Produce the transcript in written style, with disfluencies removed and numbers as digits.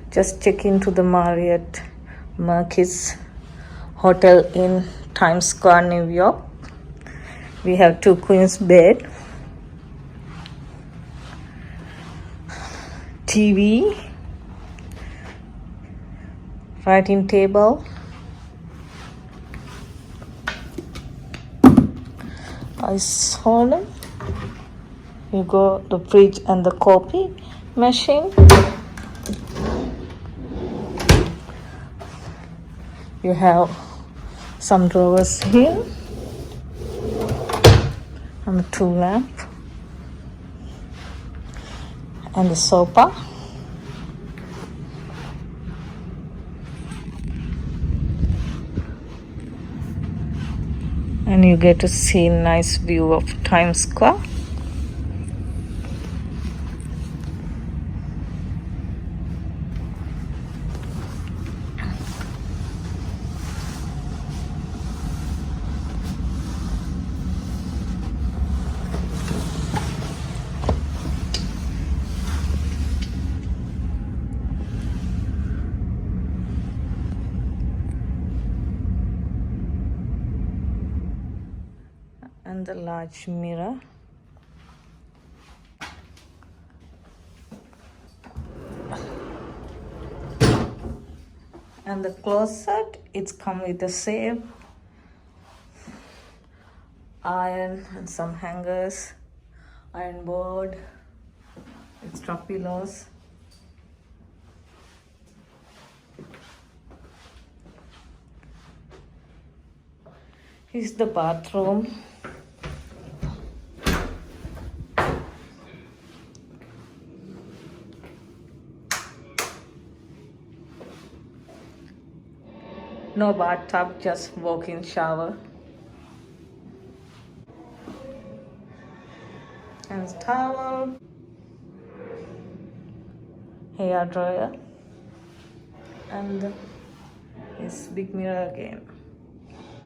Just check into the Marriott Marquis Hotel in Times Square, New York. We have 2 queens bed, TV, writing table, ice holder. You go the fridge and the coffee machine. You have some drawers here and the 2 lamp and the sofa. And you get to see nice view of Times Square. And the large mirror. And the closet, it's come with a safe, iron and some hangers, iron board, extra pillows. Here's the bathroom. No bathtub, just walk-in shower. And towel, hair dryer, and this big mirror again.